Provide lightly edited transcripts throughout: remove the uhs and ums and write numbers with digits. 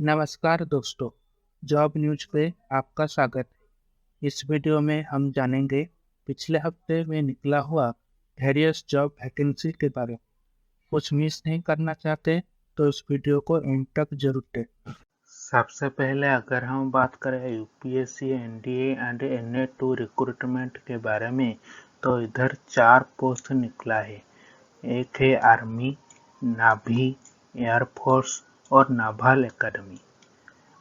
नमस्कार दोस्तों, job news पे आपका स्वागत है। इस वीडियो में हम जानेंगे पिछले हफ्ते में निकला हुआ वेरियस जॉब वैकेंसी के बारे में। कुछ मिस नहीं करना चाहते तो इस वीडियो को एंड तक जरूर देखें। सबसे पहले अगर हम बात करें यूपीएससी, एनडीए एंड एनए2 रिक्रूटमेंट के बारे में, तो इधर 4 पोस्ट निकला है। एक है आर्मी, नाभी, एयरफोर्स और नाभाल एकेडमी।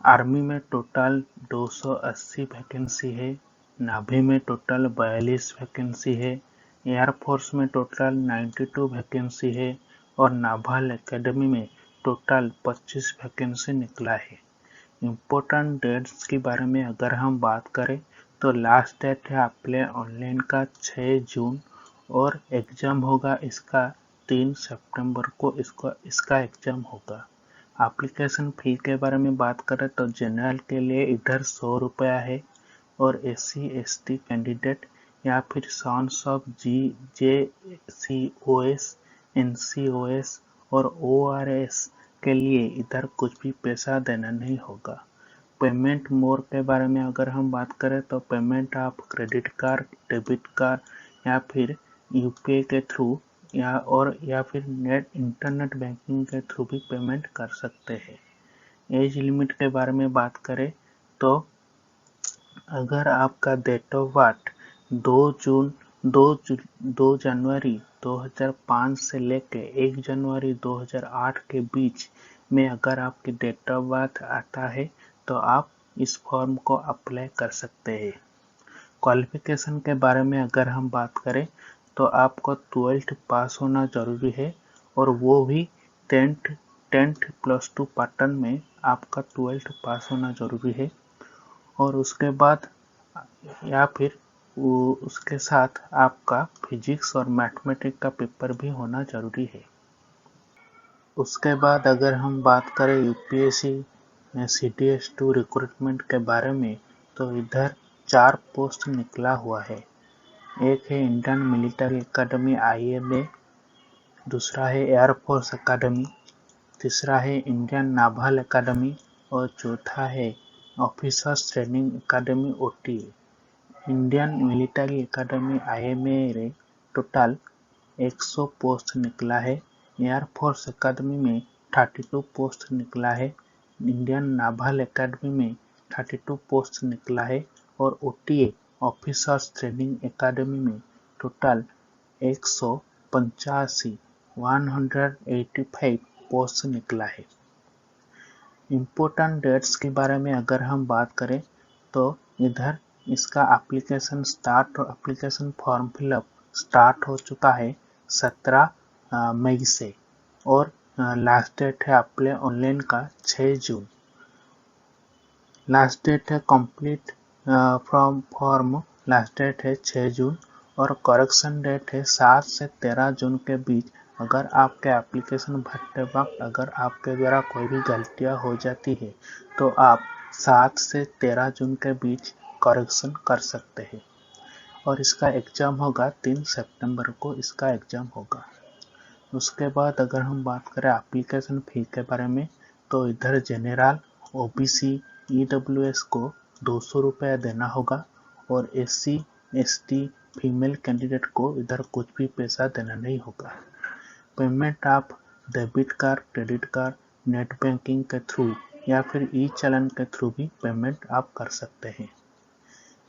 आर्मी में टोटल 280 वैकेंसी है, नाभी में टोटल 42 वैकेंसी है, एयरफोर्स में टोटल 92 वैकेंसी है और नाभाल एकेडमी में टोटल 25 वैकेंसी निकला है। इम्पोर्टेंट डेट्स के बारे में अगर हम बात करें तो लास्ट डेट है अप्लाई ऑनलाइन का 6 जून और एग्ज़ाम होगा इसका 3 सितंबर को इसका एग्ज़ाम होगा। एप्लीकेशन फ़ी के बारे में बात करें तो जनरल के लिए इधर 100 रुपया है और SC/ST कैंडिडेट या फिर सॉन्स ऑफ JCOS, NCOS और ORS के लिए इधर कुछ भी पैसा देना नहीं होगा। पेमेंट मोड के बारे में अगर हम बात करें तो पेमेंट आप क्रेडिट कार्ड, डेबिट कार्ड या फिर यूपीआई के थ्रू या फिर इंटरनेट बैंकिंग के थ्रू भी पेमेंट कर सकते हैं। एज लिमिट के बारे में बात करें तो अगर आपका डेट ऑफ बर्थ 2 जनवरी 2005 से लेके 1 जनवरी 2008 के बीच में अगर आपकी डेट ऑफ बर्थ आता है तो आप इस फॉर्म को अप्लाई कर सकते हैं। क्वालिफिकेशन के बारे में अगर हम बात करें तो आपको 12th पास होना ज़रूरी है और वो भी 10th +2 पैटर्न में आपका 12th पास होना ज़रूरी है और उसके बाद या फिर उसके साथ आपका फिजिक्स और मैथमेटिक्स का पेपर भी होना ज़रूरी है। उसके बाद अगर हम बात करें यूपीएससी CTS2 रिक्रूटमेंट के बारे में तो इधर 4 पोस्ट निकला हुआ है। एक है इंडियन मिलिट्री एकेडमी IMA, दूसरा है एयरफोर्स एकेडमी, तीसरा है इंडियन नाभाल एकेडमी और चौथा है officers training academy OTA। Indian military academy IMA रे टोटल 100 पोस्ट निकला है, एयरफोर्स एकेडमी में 32 पोस्ट निकला है, इंडियन नाभाल एकेडमी में 32 पोस्ट निकला है और OTA ऑफिसर्स ट्रेनिंग एकेडमी में टोटल 185 पोस्ट निकला है। इम्पोर्टेंट डेट्स के बारे में अगर हम बात करें तो इधर इसका एप्लीकेशन फॉर्म फिलअप स्टार्ट हो चुका है 17 मई से और लास्ट डेट है अप्लाई ऑनलाइन का 6 जून। लास्ट डेट है कंप्लीट फॉर्म लास्ट डेट है 6 जून और करेक्शन डेट है 7 से 13 जून के बीच। अगर आपके एप्लीकेशन भरते वक्त अगर आपके द्वारा कोई भी गलतियां हो जाती है तो आप 7 से 13 जून के बीच करेक्शन कर सकते हैं और इसका एग्ज़ाम होगा 3 सितंबर को इसका एग्ज़ाम होगा। उसके बाद अगर हम बात करें एप्लीकेशन फ़ी के बारे में तो इधर जनरल, OBC, EWS को 200 रुपया देना होगा और SC/ST फीमेल कैंडिडेट को इधर कुछ भी पैसा देना नहीं होगा। पेमेंट आप debit card, credit card, net banking के थ्रू या फिर ई-चालान के थ्रू भी पेमेंट आप कर सकते हैं।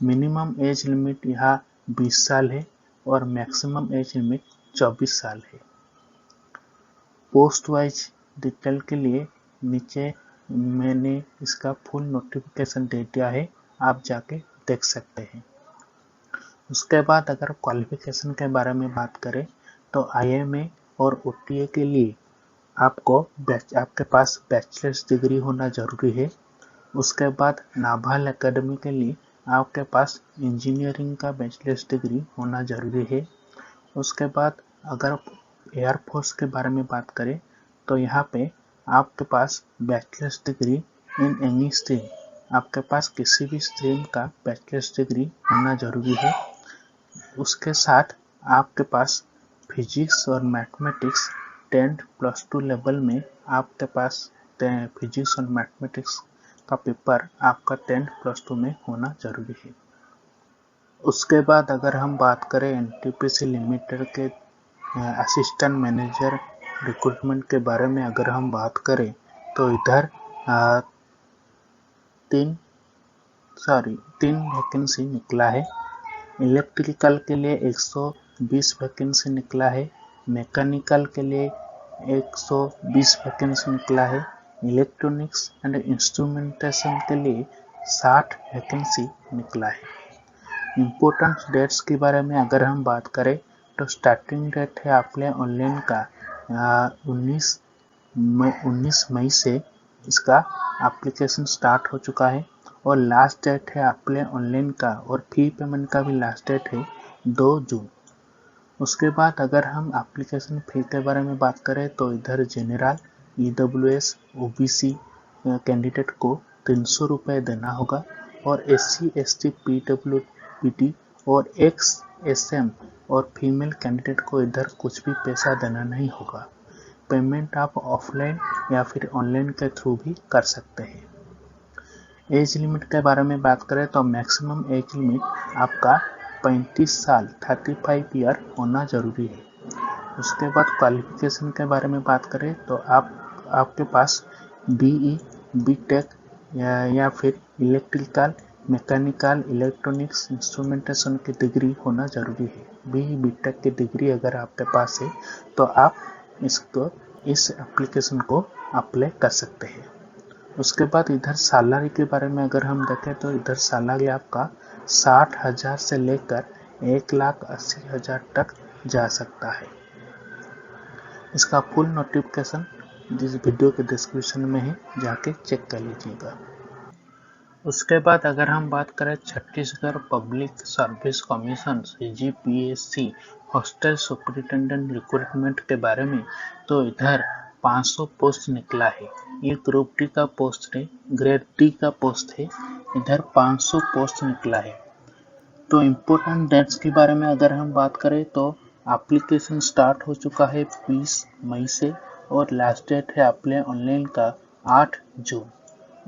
मिनिमम एज लिमिट यहाँ 20 साल है और मैक्सिमम एज लिमिट 24 साल है। पोस्ट वाइज डिटेल के लिए नीचे मैंने इसका फुल नोटिफिकेशन दे दिया है, आप जाके देख सकते हैं। उसके बाद अगर क्वालिफिकेशन के बारे में बात करें तो IMA और OTA के लिए आपके पास बैचलर्स डिग्री होना ज़रूरी है। उसके बाद नाभाल एकेडमी के लिए आपके पास इंजीनियरिंग का बैचलर्स डिग्री होना ज़रूरी है। उसके बाद अगर एयरफोर्स के बारे में बात करें तो यहाँ पे आपके पास bachelors degree in any stream, आपके पास किसी भी स्ट्रीम का बैचलर्स डिग्री होना ज़रूरी है। उसके साथ आपके पास फिजिक्स और मैथमेटिक्स 10 +2 लेवल में आपके पास फिजिक्स और मैथमेटिक्स का पेपर आपका 10+2 में होना जरूरी है। उसके बाद अगर हम बात करें एनटीपीसी लिमिटेड के असिस्टेंट मैनेजर रिक्रूटमेंट के बारे में अगर हम बात करें तो इधर तीन वैकेंसी निकला है। इलेक्ट्रिकल के लिए 120 वैकेंसी निकला है, मैकेनिकल के लिए 120 वैकेंसी निकला है, इलेक्ट्रॉनिक्स एंड इंस्ट्रूमेंटेशन के लिए 60 वैकेंसी निकला है। इम्पोर्टेंट डेट्स के बारे में अगर हम बात करें तो स्टार्टिंग डेट है आपके ऑनलाइन का 19 मई से इसका एप्लीकेशन स्टार्ट हो चुका है और लास्ट डेट है आपके ऑनलाइन का और फी पेमेंट का भी लास्ट डेट है 2 जून। उसके बाद अगर हम एप्लीकेशन फी के बारे में बात करें तो इधर जनरल, EWS, OBC कैंडिडेट को 300 रुपये देना होगा और SC, ST, PWD और XSM और फीमेल कैंडिडेट को इधर कुछ भी पैसा देना नहीं होगा। पेमेंट आप ऑफलाइन या फिर ऑनलाइन के थ्रू भी कर सकते हैं। एज लिमिट के बारे में बात करें तो मैक्सिमम एज लिमिट आपका 35 साल 35 ईयर होना जरूरी है। उसके बाद क्वालिफिकेशन के बारे में बात करें तो आपके पास BE, BTech या फिर इलेक्ट्रिकल, मैकेनिकल, इलेक्ट्रॉनिक्स, इंस्ट्रूमेंटेशन की डिग्री होना जरूरी है। BE, BTech की डिग्री अगर आपके पास है तो आप इस एप्लीकेशन को अप्लाई कर सकते हैं। उसके बाद इधर सैलरी के बारे में अगर हम देखें तो इधर सैलरी आपका 60,000 से लेकर 1,80,000 तक जा सकता है। इसका फुल नोटिफिकेशन इस वीडियो के डिस्क्रिप्शन में है, जाके चेक कर लीजिएगा। उसके बाद अगर हम बात करें Chhattisgarh public service commission CGPSC hostel superintendent recruitment के बारे में तो इधर 500 पोस्ट निकला है। ये ग्रुप डी का पोस्ट है, ग्रेड डी का पोस्ट है। इधर 500 पोस्ट निकला है। तो इम्पोर्टेंट डेट्स के बारे में अगर हम बात करें तो एप्लीकेशन स्टार्ट हो चुका है 20 मई से और लास्ट डेट है अप्लाई ऑनलाइन का 8 जून।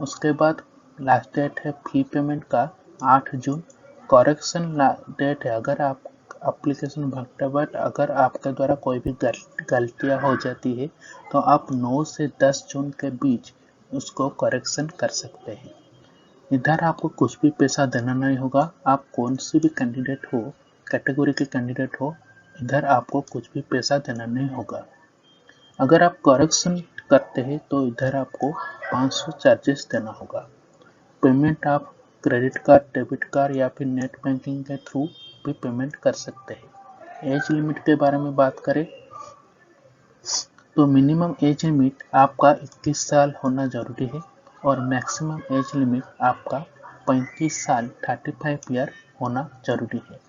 उसके बाद लास्ट डेट है फी पेमेंट का 8 जून। करेक्शन डेट है अगर आप एप्लीकेशन भरते वक्त अगर आपके द्वारा कोई भी गलतियां हो जाती है तो आप 9 से 10 जून के बीच उसको करेक्शन कर सकते हैं। इधर आपको कुछ भी पैसा देना नहीं होगा। आप कौन सी भी कैंडिडेट हो, कैटेगरी के कैंडिडेट हो, इधर आपको कुछ भी पैसा देना नहीं होगा। अगर आप करेक्शन करते हैं तो इधर आपको 500 चार्जेस देना होगा। पेमेंट आप क्रेडिट कार्ड, डेबिट कार्ड या फिर नेट बैंकिंग के थ्रू भी पेमेंट कर सकते हैं। एज लिमिट के बारे में बात करें तो मिनिमम एज लिमिट आपका 21 साल होना जरूरी है और मैक्सिमम एज लिमिट आपका 35 साल 35 ईयर होना जरूरी है।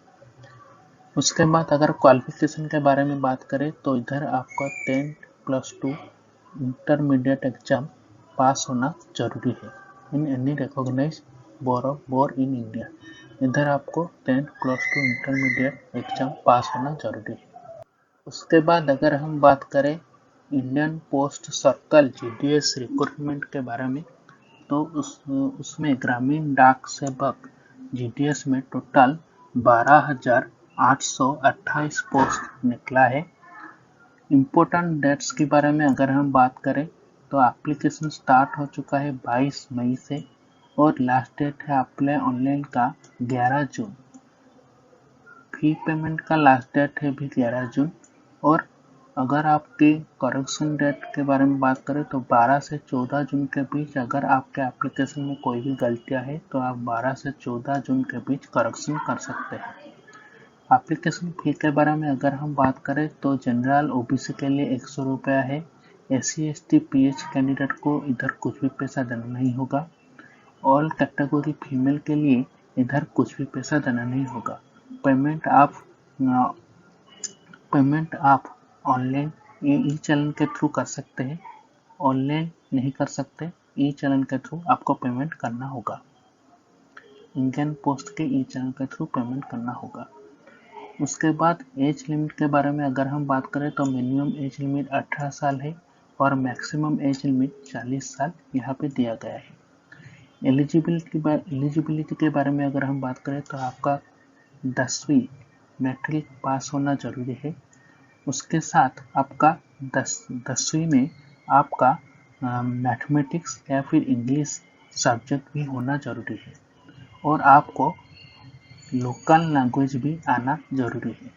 उसके बाद अगर क्वालिफिकेशन के बारे में बात करें तो इधर आपका 10+2 इंटरमीडिएट एग्जाम पास होना जरूरी है in any recognised board in India. इधर आपको 10+2 इंटरमीडिएट एग्जाम पास होना जरूरी है। उसके बाद अगर हम बात करें Indian post circle GDS recruitment के बारे में तो उसमें ग्रामीण डाक सेवक GDS में टोटल 12,828 पोस्ट निकला है। इम्पोर्टेंट डेट्स के बारे में अगर हम बात करें तो एप्लीकेशन स्टार्ट हो चुका है 22 मई से और लास्ट डेट है अप्लाई ऑनलाइन का 11 जून। फी पेमेंट का लास्ट डेट है भी 11 जून और अगर आपके करेक्शन डेट के बारे में बात करें तो 12 से 14 जून के बीच अगर आपके एप्लीकेशन में कोई भी गलतियां है तो आप 12 से 14 जून के बीच करेक्शन कर सकते हैं। एप्लीकेशन फी के बारे में अगर हम बात करें तो जनरल OBC के लिए 100 रुपया है। SC ST PH कैंडिडेट को इधर कुछ भी पैसा देना नहीं होगा। ऑल कैटेगरी फीमेल के लिए इधर कुछ भी पैसा देना नहीं होगा। पेमेंट आप ऑनलाइन ई चलन के थ्रू कर सकते हैं। ऑनलाइन नहीं कर सकते, ई चलन के थ्रू आपको पेमेंट करना होगा। इंडियन पोस्ट के ई चलन के थ्रू पेमेंट करना होगा। उसके बाद एज लिमिट के बारे में अगर हम बात करें तो मिनिमम एज लिमिट 18 साल है और मैक्सिमम एज लिमिट 40 साल यहाँ पे दिया गया है। एलिजिबिलिटी के बारे में अगर हम बात करें तो आपका 10वीं मैट्रिक पास होना जरूरी है। उसके साथ आपका 10वीं में आपका मैथमेटिक्स या फिर इंग्लिश सब्जेक्ट भी होना जरूरी है और आपको लोकल लैंग्वेज भी आना जरूरी है।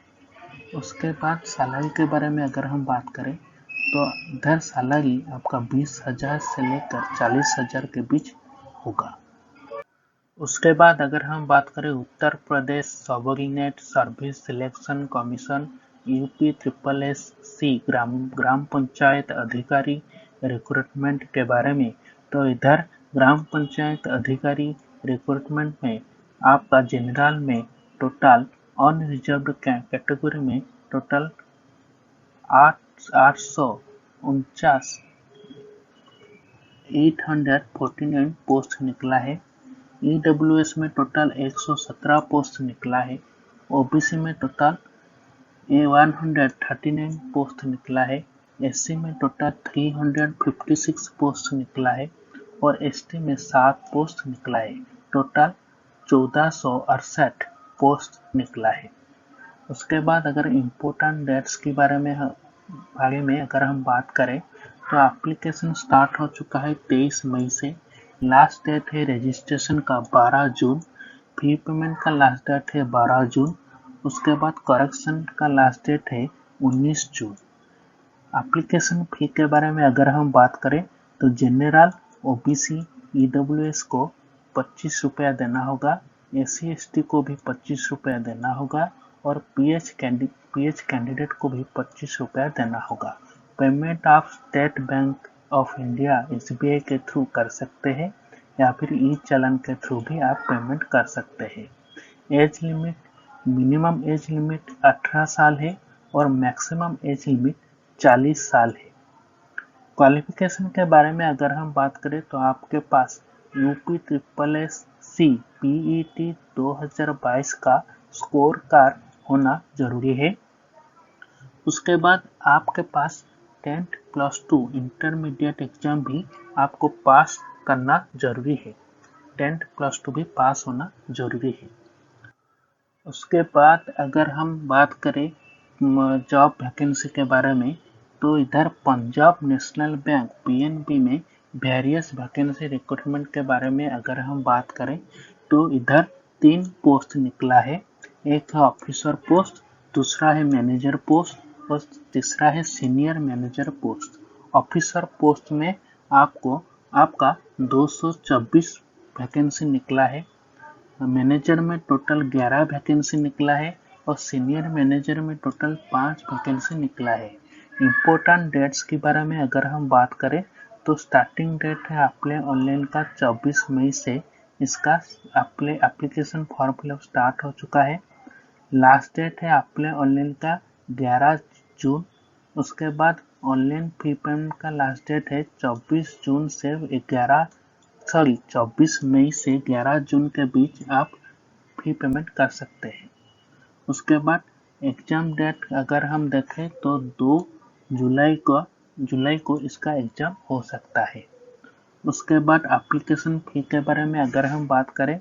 उसके बाद सैलरी के बारे में अगर हम बात करें तो इधर सैलरी आपका 20,000 से लेकर 40,000 के बीच होगा। उसके बाद अगर हम बात करें Uttar Pradesh subordinate service selection commission UPSSC ग्राम पंचायत अधिकारी रिक्रूटमेंट के बारे में, तो इधर ग्राम पंचायत अधिकारी रिक्रूटमेंट में आपका जनरल में टोटल अनरिजर्व्ड कैटेगरी में टोटल 849 पोस्ट निकला है। EWS में टोटल 117 पोस्ट निकला है। OBC में टोटल 139 पोस्ट निकला है। SC में टोटल 356 पोस्ट निकला है और ST में 7 पोस्ट निकला है। टोटल 1468 पोस्ट निकला है। उसके बाद अगर इम्पोर्टेंट डेट्स के बारे में अगर हम बात करें तो एप्लीकेशन स्टार्ट हो चुका है 23 मई से। लास्ट डेट है रजिस्ट्रेशन का 12 जून। फी पेमेंट का लास्ट डेट है 12 जून। उसके बाद करेक्शन का लास्ट डेट है 19 जून। एप्लीकेशन फी के बारे में अगर हम बात करें तो जनरल OBC EWS को 25 रुपया देना होगा, SC ST को भी 25 रुपया देना होगा और PH कैंडिडेट को भी 25 रुपया देना होगा। पेमेंट आप state bank of India SBI के थ्रू कर सकते हैं या फिर ई-चालान के थ्रू भी आप पेमेंट कर सकते हैं। Age limit, minimum age limit 18 साल है और मैक्सिमम एज लिमिट 40 साल है। क्वालिफिकेशन के बारे में अगर हम बात करें तो आपके पास UPSSC PET 2022 का स्कोर कार्ड होना जरूरी है। उसके बाद आपके पास 10+2 इंटरमीडिएट एग्जाम भी आपको पास करना जरूरी है। 10+2 भी पास होना जरूरी है। उसके बाद अगर हम बात करें जॉब वैकेंसी के बारे में तो इधर पंजाब नेशनल बैंक PNB में वेरियस वैकेंसी रिक्रूटमेंट के बारे में अगर हम बात करें तो इधर 3 पोस्ट निकला है। एक है ऑफिसर पोस्ट, दूसरा है मैनेजर पोस्ट और तीसरा है senior manager post. Officer post में आपका 226 वैकेंसी निकला है। मैनेजर में टोटल 11 वैकेंसी निकला है और सीनियर मैनेजर में टोटल 5 वैकेंसी निकला है। इम्पोर्टेंट डेट्स के बारे में अगर हम बात करें तो स्टार्टिंग डेट है अप्लाई ऑनलाइन का 24 मई से इसका एप्लीकेशन फॉर्म फिलअप स्टार्ट हो चुका है। लास्ट डेट है अप्लाई ऑनलाइन का 11 जून। उसके बाद ऑनलाइन फी पेमेंट का लास्ट डेट है 24 मई से 11 जून के बीच आप फी पेमेंट कर सकते हैं। उसके बाद एग्जाम डेट अगर हम देखें तो 2 जुलाई को इसका एग्जाम हो सकता है। उसके बाद एप्लीकेशन फी के बारे में अगर हम बात करें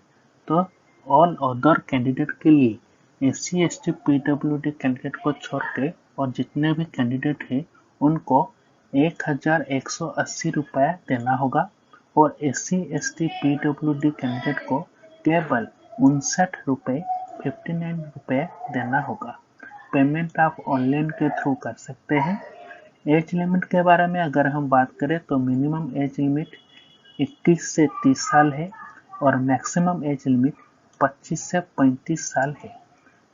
तो ऑल अदर कैंडिडेट के लिए SC ST PWD कैंडिडेट को छोड़ के और जितने भी कैंडिडेट हैं उनको 1,180 रुपया देना होगा और SC ST PWD कैंडिडेट को केवल 59 रुपये देना होगा। पेमेंट आप ऑनलाइन के थ्रू कर सकते हैं। एज लिमिट के बारे में अगर हम बात करें तो मिनिमम एज लिमिट 21 से 30 साल है और मैक्सिमम एज लिमिट 25 से 35 साल है।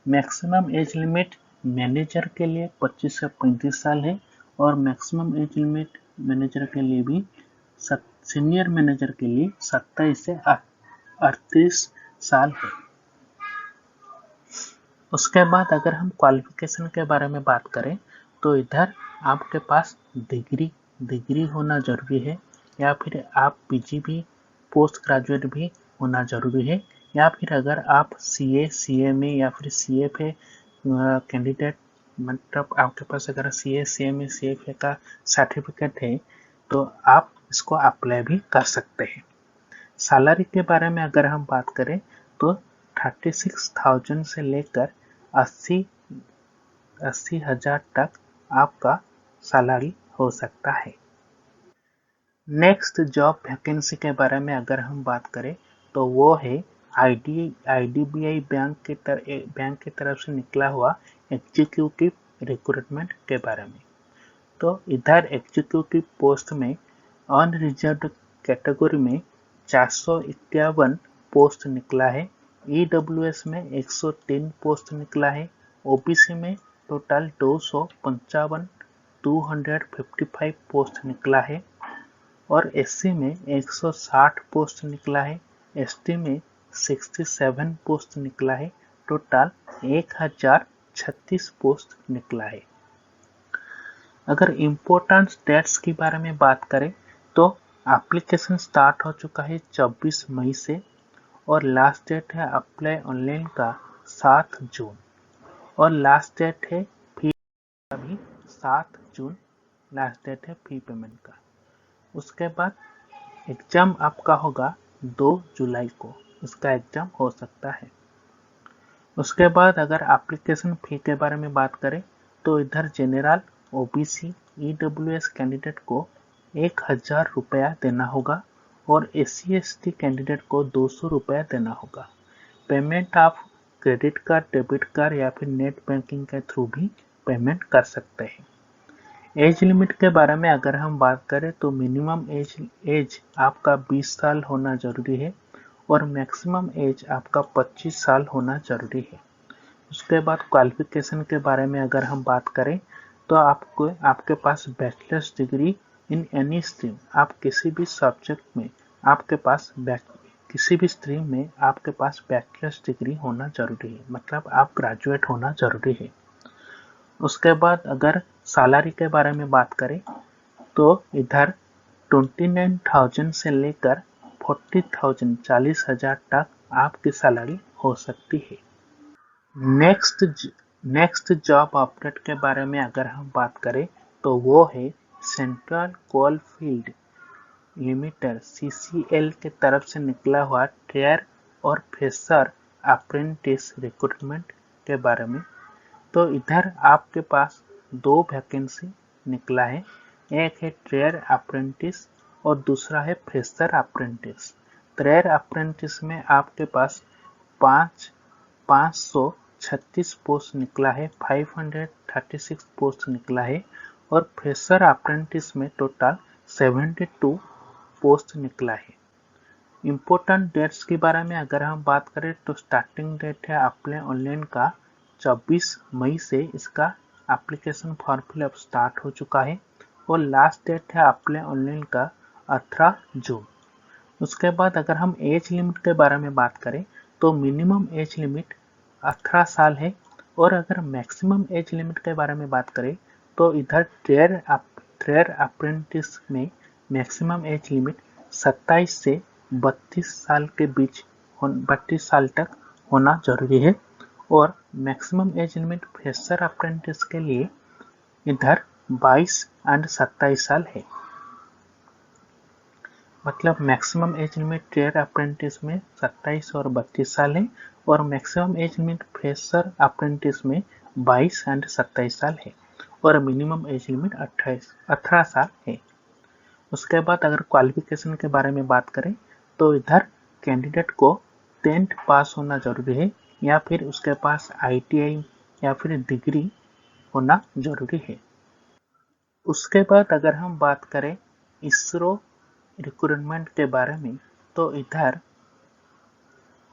मैक्सिमम एज लिमिट मैनेजर के लिए 25 से 35 साल है और मैक्सिमम एज लिमिट मैनेजर के लिए भी सीनियर मैनेजर के लिए 27 से 38 साल है। उसके बाद अगर हम क्वालिफिकेशन के बारे में बात करें तो इधर आपके पास डिग्री होना जरूरी है या फिर आप PG भी पोस्ट ग्रेजुएट भी होना जरूरी है या फिर अगर आप CA में या फिर CFA कैंडिडेट मतलब आपके पास अगर CA, CMA, CFA का सर्टिफिकेट है तो आप इसको अप्लाई भी कर सकते हैं। सैलरी के बारे में अगर हम बात करें तो 36,000 से लेकर 80,000 तक आपका सैलरी हो सकता है। नेक्स्ट जॉब वैकेंसी के बारे में अगर हम बात करें तो वो है IDBI बैंक की तरफ से निकला हुआ एग्जीक्यूटिव रिक्रूटमेंट के बारे में। तो इधर एग्जीक्यूटिव पोस्ट में अनरिजर्व्ड कैटेगरी में 451 पोस्ट निकला है, EWS में 103 पोस्ट निकला है, OBC में टोटल 255 पोस्ट निकला है और SC में 160 पोस्ट निकला है, ST में 67 पोस्ट निकला है, टोटल 1036 पोस्ट निकला है। अगर इम्पोर्टेंट डेट्स के बारे में बात करें तो एप्लीकेशन स्टार्ट हो चुका है 24 मई से और लास्ट डेट है अप्लाई ऑनलाइन का 7 जून और लास्ट डेट है फी का भी 7 जून लास्ट डेट है फी पेमेंट का। उसके बाद एग्जाम आपका होगा 2 जुलाई को, इसका एग्जाम हो सकता है। उसके बाद अगर एप्लीकेशन फी के बारे में बात करें तो इधर जनरल, OBC, EWS कैंडिडेट को 1,000 रुपया देना होगा और SC ST कैंडिडेट को 200 रुपया देना होगा। पेमेंट आप क्रेडिट कार्ड, डेबिट कार्ड या फिर नेट बैंकिंग के थ्रू भी पेमेंट कर सकते हैं। एज लिमिट के बारे में अगर हम बात करें तो मिनिमम एज आपका 20 साल होना जरूरी है और मैक्सिमम एज आपका 25 साल होना जरूरी है। उसके बाद क्वालिफिकेशन के बारे में अगर हम बात करें तो आपके पास bachelors degree in any stream, आप किसी भी सब्जेक्ट में आपके पास किसी भी स्ट्रीम में आपके पास बैचलर्स डिग्री होना जरूरी है, मतलब आप ग्रेजुएट होना जरूरी है। उसके बाद अगर सैलरी के बारे में बात करें तो इधर 29,000 से लेकर 40,000 40,000 तक आपकी सैलरी हो सकती है। नेक्स्ट जॉब अपडेट के बारे में अगर हम बात करें तो वो है central coal field limited CCL के तरफ से निकला हुआ ट्रेयर और फ्रेशर अप्रेंटिस रिक्रूटमेंट के बारे में। तो इधर आपके पास 2 वैकेंसी निकला है, एक है ट्रेयर अप्रेंटिस और दूसरा है फ्रेशर अप्रेंटिस। ट्रेयर अप्रेंटिस में आपके पास 536 पोस्ट निकला है, 536 पोस्ट निकला है और फ्रेशर अप्रेंटिस में टोटल 72 पोस्ट निकला है। इम्पोर्टेंट डेट्स के बारे में अगर हम बात करें तो स्टार्टिंग डेट है अप्लाई ऑनलाइन का 24 मई से इसका एप्लीकेशन फॉर्म फिलअप स्टार्ट हो चुका है और लास्ट डेट है अप्लाई ऑनलाइन का 18 जून। उसके बाद अगर हम एज लिमिट के बारे में बात करें तो मिनिमम एज लिमिट 18 साल है और अगर मैक्सिमम एज लिमिट के बारे में बात करें तो इधर ट्रेयर अप्रेंटिस में मैक्सिमम एज लिमिट 27 से 32 साल के बीच 32 साल तक होना जरूरी है और maximum age limit fresher apprentice के लिए इधर 22 एंड 27 साल है। मतलब मैक्सिमम एज लिमिट ट्रेयर अप्रेंटिस में 27 और 32 साल है और maximum age limit fresher apprentice में 22 एंड 27 साल है और मिनिमम एज लिमिट 18 साल है। उसके बाद अगर क्वालिफिकेशन के बारे में बात करें तो इधर कैंडिडेट को 10th पास होना जरूरी है या फिर उसके पास ITI या फिर डिग्री होना जरूरी है। उसके बाद अगर हम बात करें इसरो रिक्रूटमेंट के बारे में तो इधर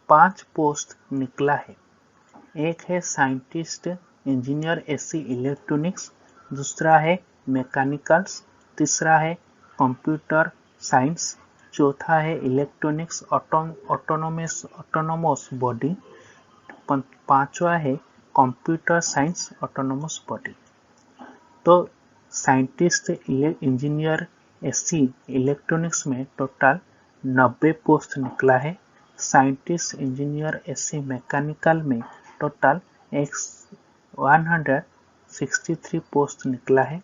5 पोस्ट निकला है। एक है साइंटिस्ट इंजीनियर SC इलेक्ट्रॉनिक्स, दूसरा है मैकेनिकल्स, तीसरा है कंप्यूटर साइंस, चौथा है इलेक्ट्रॉनिक्स ऑटोनोमस बॉडी, पांचवा है कंप्यूटर साइंस ऑटोनोमस बॉडी। तो साइंटिस्ट इंजीनियर SC इलेक्ट्रॉनिक्स में टोटल 90 पोस्ट निकला है, साइंटिस्ट इंजीनियर SC मैकेनिकल में टोटल 160 63 पोस्ट निकला है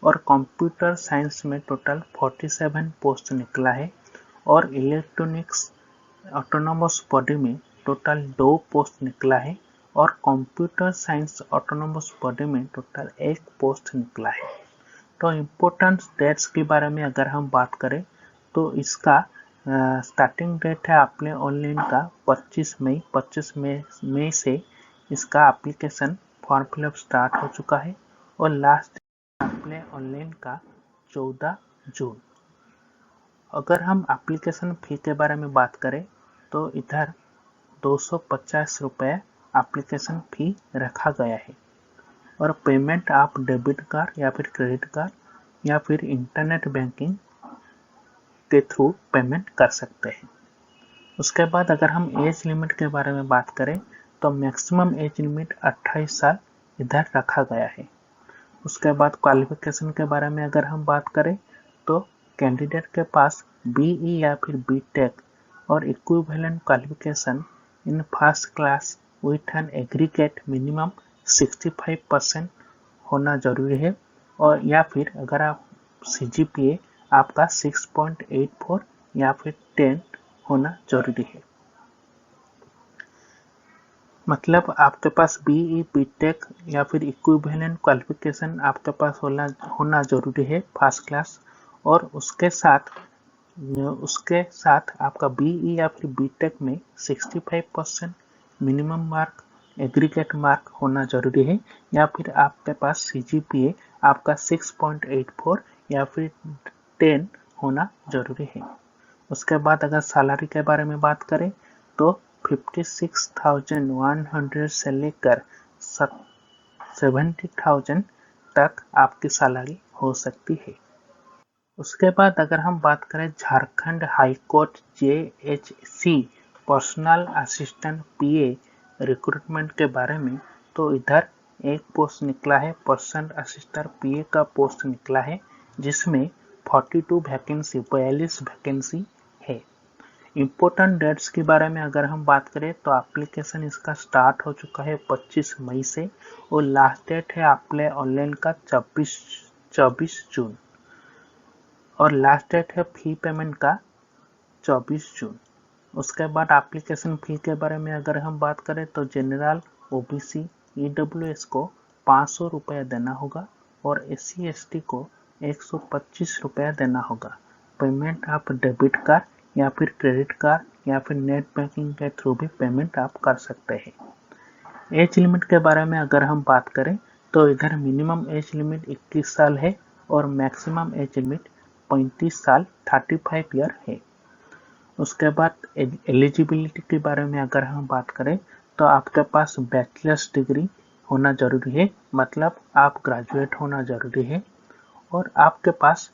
और कंप्यूटर साइंस में टोटल 47 पोस्ट निकला है और इलेक्ट्रॉनिक्स ऑटोनोमस बॉडी में टोटल 2 पोस्ट निकला है और कंप्यूटर साइंस ऑटोनोमस बॉडी में टोटल 1 पोस्ट निकला है। तो इम्पोर्टेंट डेट्स के बारे में अगर हम बात करें तो इसका स्टार्टिंग डेट है अपने ऑनलाइन का 25 मई से इसका एप्लीकेशन फॉर्म फिलअप स्टार्ट हो चुका है और लास्ट अपने ऑनलाइन का 14 जून। अगर हम एप्लीकेशन फी के बारे में बात करें तो इधर 250 रुपये एप्लीकेशन फी रखा गया है और पेमेंट आप डेबिट कार्ड या फिर क्रेडिट कार्ड या फिर इंटरनेट बैंकिंग के थ्रू पेमेंट कर सकते हैं। उसके बाद अगर हम एज लिमिट के बारे में बात करें तो मैक्सिमम एज लिमिट 28 साल इधर रखा गया है। उसके बाद क्वालिफिकेशन के बारे में अगर हम बात करें तो कैंडिडेट के पास बीई या फिर बीटेक और equivalent qualification in first class with an aggregate minimum 65% होना जरूरी है और या फिर अगर आप CGPA आपका 6.84 या फिर 10 होना जरूरी है। मतलब आपके पास बीई बीटेक या फिर इक्विवेलेंट क्वालिफिकेशन आपके पास होना जरूरी है फर्स्ट क्लास और उसके साथ आपका बीई या फिर बीटेक में 65% मिनिमम मार्क एग्रीगेट मार्क होना जरूरी है या फिर आपके पास CGPA आपका 6.84 या फिर 10 होना जरूरी है। उसके बाद अगर सैलरी के बारे में बात करें तो 56,100 से लेकर 70,000 तक आपकी सैलरी हो सकती है। उसके बाद अगर हम बात करें Jharkhand high court JHC personal assistant PA recruitment के बारे में तो इधर एक पोस्ट निकला है, पर्सनल असिस्टेंट PA का पोस्ट निकला है जिसमें 42 वैकेंसी है। इम्पोर्टेंट डेट्स के बारे में अगर हम बात करें तो एप्लीकेशन इसका स्टार्ट हो चुका है 25 मई से और लास्ट डेट है अप्लाई ऑनलाइन का 24 जून और लास्ट डेट है फी पेमेंट का 24 जून। उसके बाद एप्लीकेशन फी के बारे में अगर हम बात करें तो जनरल OBC EWS को 500 रुपये देना होगा और SC ST को 125 रुपये देना होगा। पेमेंट आप डेबिट कार्ड या फिर क्रेडिट कार्ड या फिर नेट बैंकिंग के थ्रू भी पेमेंट आप कर सकते हैं। एज लिमिट के बारे में अगर हम बात करें तो इधर मिनिमम एज लिमिट 21 साल है और मैक्सिमम एज लिमिट 35 साल 35 ईयर है। उसके बाद एलिजिबिलिटी के बारे में अगर हम बात करें तो आपके पास बैचलर्स डिग्री होना जरूरी है, मतलब आप ग्रेजुएट होना जरूरी है और आपके पास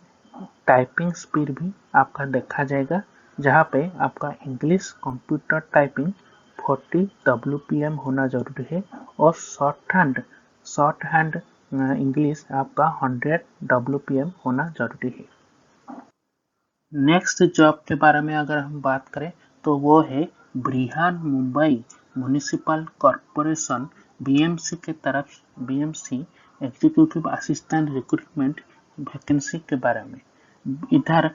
टाइपिंग स्पीड भी आपका देखा जाएगा जहाँ पे आपका इंग्लिश कंप्यूटर टाइपिंग 40 WPM होना जरूरी है और शॉर्ट हैंड इंग्लिश आपका 100 WPM होना जरूरी है। नेक्स्ट जॉब के बारे में अगर हम बात करें तो वो है Brihan Mumbai municipal corporation BMC के तरफ BMC executive assistant recruitment vacancy के बारे में। इधर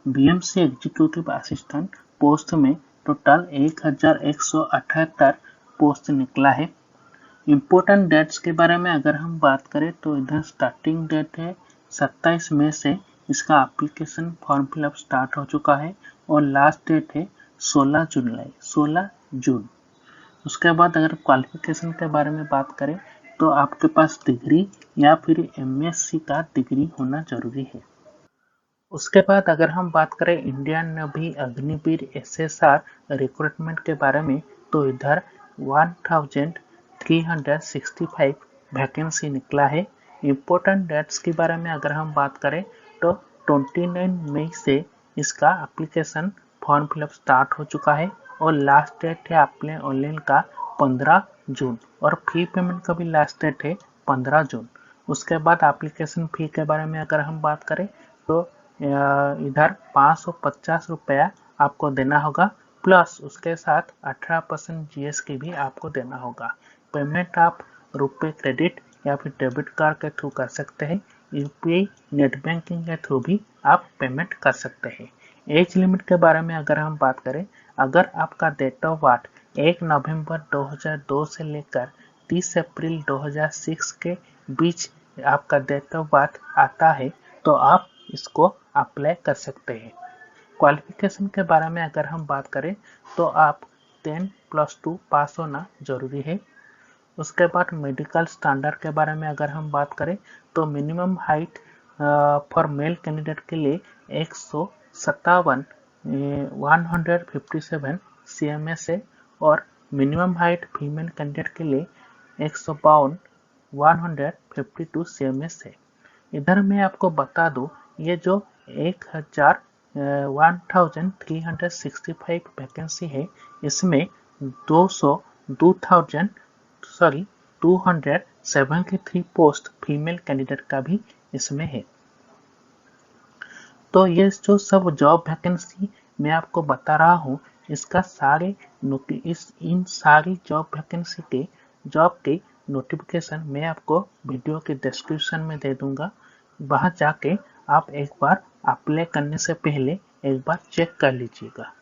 BMC एग्जीक्यूटिव असिस्टेंट पोस्ट में टोटल 1178 पोस्ट निकला है। इम्पोर्टेंट डेट्स के बारे में अगर हम बात करें तो इधर स्टार्टिंग डेट है 27 मई से इसका एप्लीकेशन फॉर्म फिलअप स्टार्ट हो चुका है और लास्ट डेट है 16 जून। उसके बाद अगर क्वालिफिकेशन के बारे में बात करें तो आपके पास डिग्री या फिर MSc का डिग्री होना जरूरी है। उसके बाद अगर हम बात करें Indian navy Agniveer SSR recruitment के बारे में तो इधर 1365 वैकेंसी निकला है। इम्पोर्टेंट डेट्स के बारे में अगर हम बात करें तो 29 मई से इसका एप्लीकेशन फॉर्म फिलअप स्टार्ट हो चुका है और लास्ट डेट है अपने ऑनलाइन का 15 जून और फी पेमेंट का भी लास्ट डेट है 15 जून। उसके बाद एप्लीकेशन फी के बारे में अगर हम बात करें तो इधर 550 रुपया आपको देना होगा प्लस उसके साथ 18% GST भी आपको देना होगा। पेमेंट आप रुपए क्रेडिट या फिर डेबिट कार्ड के थ्रू कर सकते हैं। यूपीआई नेट बैंकिंग के थ्रू भी आप पेमेंट कर सकते हैं। एज लिमिट के बारे में अगर हम बात करें, अगर आपका डेट ऑफ बर्थ 1 नवंबर 2002 से लेकर 30 अप्रैल 2006 के बीच आपका डेट ऑफ बर्थ आता है तो आप इसको अप्लाई कर सकते हैं। क्वालिफिकेशन के बारे में अगर हम बात करें तो आप 10+2 पास होना जरूरी है। उसके बाद मेडिकल स्टैंडर्ड के बारे में अगर हम बात करें तो minimum height for male candidate के लिए 157 157 CMS है और मिनिमम हाइट फीमेल कैंडिडेट के लिए 152 152 CMS है। इधर मैं आपको बता दूं, ये जो 1365 वैकेंसी है, इसमें 273 पोस्ट फीमेल कैंडिडेट का भी इसमें है। तो ये जो सब जॉब वैकेंसी मैं आपको बता रहा हूँ, इसका इन सारी जॉब वैकेंसी के जॉब के नोटिफिकेशन मैं आपको वीडियो के डिस्क्रिप्शन में दे दूंगा। वहां जाके आप एक बार अप्लाई करने से पहले एक बार चेक कर लीजिएगा।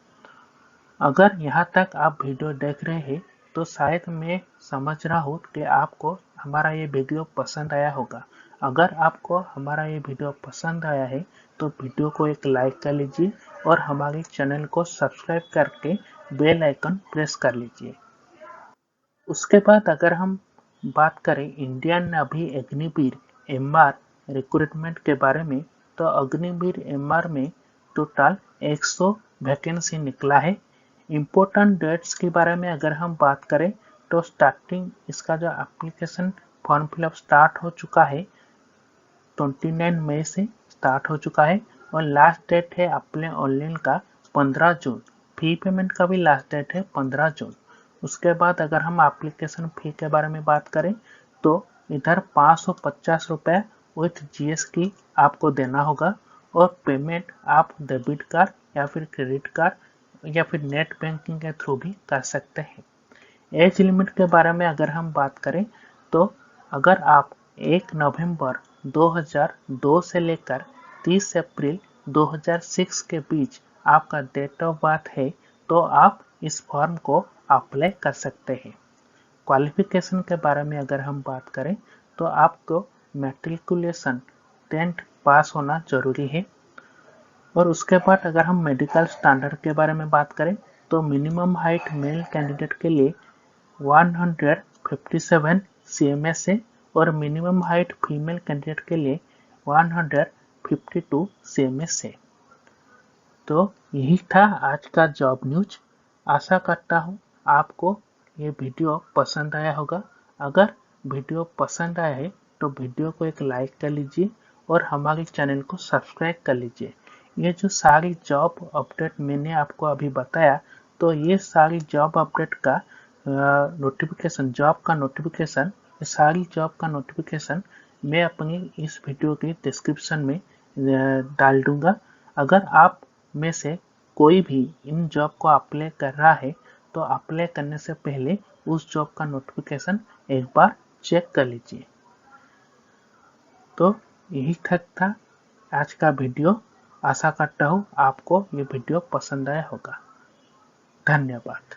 अगर यहाँ तक आप वीडियो देख रहे हैं तो शायद मैं समझ रहा हूँ कि आपको हमारा ये वीडियो पसंद आया होगा। अगर आपको हमारा ये वीडियो पसंद आया है तो वीडियो को एक लाइक कर लीजिए और हमारे चैनल को सब्सक्राइब करके बेल आइकन प्रेस कर लीजिए। उसके बाद अगर हम बात करें Indian navy Agniveer MR recruitment के बारे में, तो अग्निवीर MR में टोटल 100 वैकेंसी निकला है। इम्पोर्टेंट डेट्स के बारे में अगर हम बात करें तो स्टार्टिंग इसका जो एप्लीकेशन फॉर्म फिलअप स्टार्ट हो चुका है 29 मई से स्टार्ट हो चुका है और लास्ट डेट है अप्लाई ऑनलाइन का 15 जून। फी पेमेंट का भी लास्ट डेट है 15 जून। उसके बाद अगर हम एप्लीकेशन फी के बारे में बात करें तो इधर 550 रुपये विथ GST आपको देना होगा और पेमेंट आप डेबिट कार्ड या फिर क्रेडिट कार्ड या फिर नेट बैंकिंग के थ्रू भी कर सकते हैं। एज लिमिट के बारे में अगर हम बात करें तो अगर आप 1 नवंबर 2002 से लेकर 30 अप्रैल 2006 के बीच आपका डेट ऑफ बर्थ है तो आप इस फॉर्म को अप्लाई कर सकते हैं। क्वालिफिकेशन के बारे में अगर हम बात करें तो आपको मैट्रिकुलेशन 10th पास होना जरूरी है। और उसके बाद अगर हम मेडिकल स्टैंडर्ड के बारे में बात करें तो मिनिमम हाइट मेल कैंडिडेट के लिए 157 CMS है और मिनिमम हाइट फीमेल कैंडिडेट के लिए 152 CMS है। तो यही था आज का जॉब न्यूज। आशा करता हूँ आपको ये वीडियो पसंद आया होगा। अगर वीडियो पसंद आया है तो वीडियो को एक लाइक कर लीजिए और हमारे चैनल को सब्सक्राइब कर लीजिए। ये जो सारी जॉब अपडेट मैंने आपको अभी बताया, तो ये सारी जॉब अपडेट का नोटिफिकेशन, सारी जॉब का नोटिफिकेशन मैं अपनी इस वीडियो के डिस्क्रिप्शन में डाल दूंगा। अगर आप में से कोई भी इन जॉब को अप्लाई कर रहा है तो अप्लाई करने से पहले उस जॉब का नोटिफिकेशन एक बार चेक कर लीजिए। तो यही तक था आज का वीडियो। आशा करता हूँ आपको ये वीडियो पसंद आया होगा। धन्यवाद।